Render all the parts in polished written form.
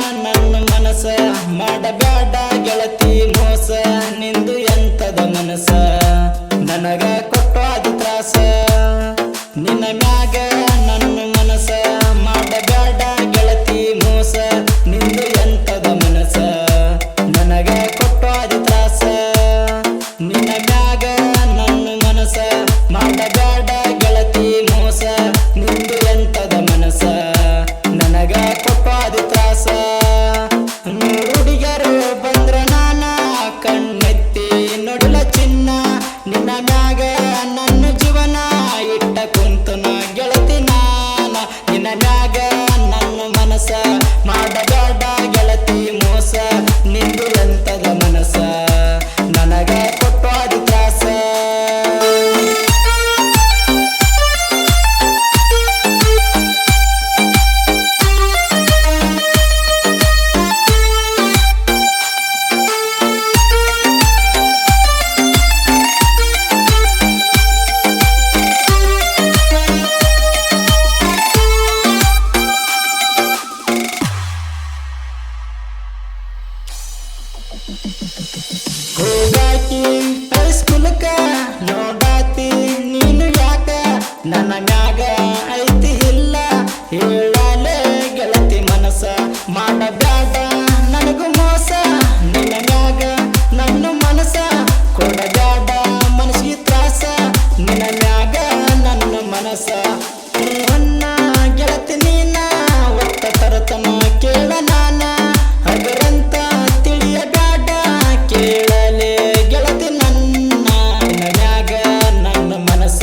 ನನ್ನ ಮನಸ ಮಾಡಬ್ಯಾಡ ಗೆಳತಿ ಮೋಸ ನಿಂದು ಎಂತದ ಮನಸ ನನಗ ಕೊಟ್ಟು ಅದು ತ್ರಾಸ ನಿನ್ನ ಮ್ಯಾಗ ನನ್ನ ಮನಸ ಮಾಡಬ್ಯಾಡ ಗೆಳತಿ ಮೋಸ ನಿಂದು ಎಂತದ ಮನಸ ನನಗ ಕೊಟ್ಟು ಅದು ತ್ರಾಸ ನಿನ್ನ ಮ್ಯಾಗ ನನ್ನ ಮನಸ ಮಾಡಬ್ಯಾಡ ಗೆಳತಿ ಮೋಸ ನಿಂದು ಎಂತದ ಮನಸ ನನಗ ಕೊಟ್ಟು ಅದು ತ್ರಾಸ ಹುಡುಗರು ಬಂದ್ರ ನಾನ ಕಣ್ಣೆತ್ತಿ ನೋಡಲ ಚಿನ್ನ ನಿನ್ನ ಮ್ಯಾಗ ನನ್ನ ಜೀವನ ಇಟ್ಟ ಕುಂತನ ಗೆಳತಿ ನಾನ ನಿನ್ನ ಮ್ಯಾಗ ನನ್ನ ಮನಸ ಮಾಡಬೇಡ ಗೆಳತಿ ಮೋಸ ನಿಂದು ಎಂತದ ಮನಸ ನನಗ ಕೊಟ್ಟು ಅದು ತ್ರಾಸ ಹೋಗಾಕಿ ಹೈಸ್ಕೂಲ್ಕ ನೋಡಾತಿ ನೀನು ಯಾಕ ನನ್ನ ಮ್ಯಾಗ ಐತಿ ಇಲ್ಲ ಹೇಳಲೆ ಗೆಳತಿ ಮನಸ ಮಾಡಬ್ಯಾಡ ನನಗೂ ಮೋಸ ನಿನ್ನ ಮ್ಯಾಗ ನನ್ನ ಮನಸ ಕೊಡಬ್ಯಾಡ ಮನಸ್ಸಿಗೆ ತ್ರಾಸ ನಿನ್ನ ಮ್ಯಾಗ ನನ್ನ ಮನಸ ನನ್ನ ಗೆಳತಿ ನೀನ ಒತ್ತ ತರತನ ಕೇಳ ನಾನ ಹಗರಂತ ತಿಳಿಯಬ್ಯಾಡ ಕೇಳಲೆ ಗೆಳತಿ ನನ್ನ ಮ್ಯಾಗ ನನ್ನ ಮನಸ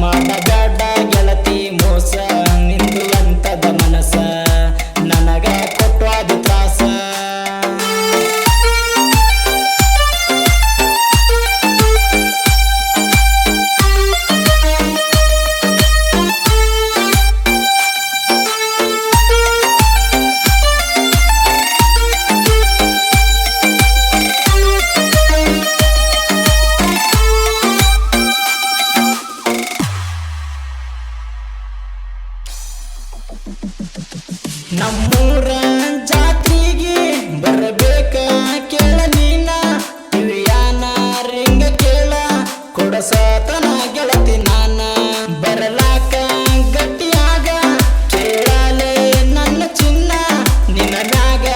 ಮಾಡಬ್ಯಾಡ ಗೆಳತಿ ಮೋಸ ನಿಂದು ಎಂತದ ಮನಸ ನನಗ ಕೊಟ್ಟು ಅದು ತ್ರಾಸ ನಮ್ಮೂರ ಜಾತ್ರೆಗೆ ಬರಬೇಕ ಕೇಳ ನೀನ ಕಿವಿಯಾನ ರಿಂಗ ಕೇಳ ಕೊಡಸಾತನ ಗೆಳತಿ ನಾನ ಬರಲಾಕ ಗಟ್ಟಿಯಾಗ ಕೇಳಲೆ ನನ್ನ ಚಿನ್ನ ನಿನ್ನ ಮ್ಯಾಗ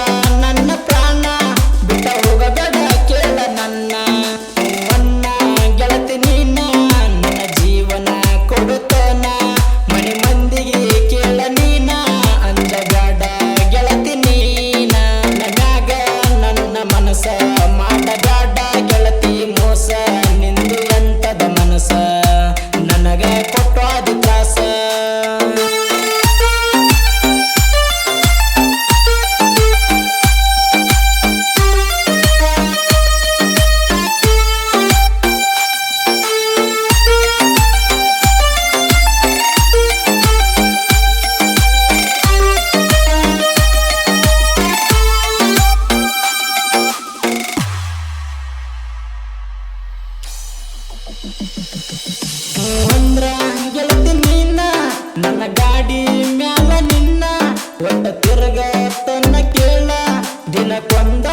ನನ್ನ ಪ್ರಾಣ ಬಿಟ್ಟ ಹೋಗಬೇಡ ಕೇಳ ನನ್ನ ನನ್ನ ಗೆಳತಿ ನೀನ ನನ್ನ ಜೀವನ ಕೊಡುತ್ತಾನ ಮನೆ ಮಂದಿಗೆ ಕೇಳ ನೀನ ಅಂಜಬೇಡ ಗೆಳತಿ ನೀನ ಮ್ಯಾಗ ನನ್ನ ಮನಸ ಮಾಡಬೇಡ ಗೆಳತಿ ಮೋಸ ನಿಂದು ಎಂತದ ಮನಸ ನನಗ ಕೊಟ್ಟು ಅದು ತ್ರಾಸ ಅಂದ್ರ ಗೆಳತಿ ನೀನ ನನ್ನ ಗಾಡಿ ಮ್ಯಾಲ ನಿನ್ನ ಒಟ್ಟ ತಿರುಗ ತನ್ನ ಕೇಳ ದಿನಕ್ಕೊಂದ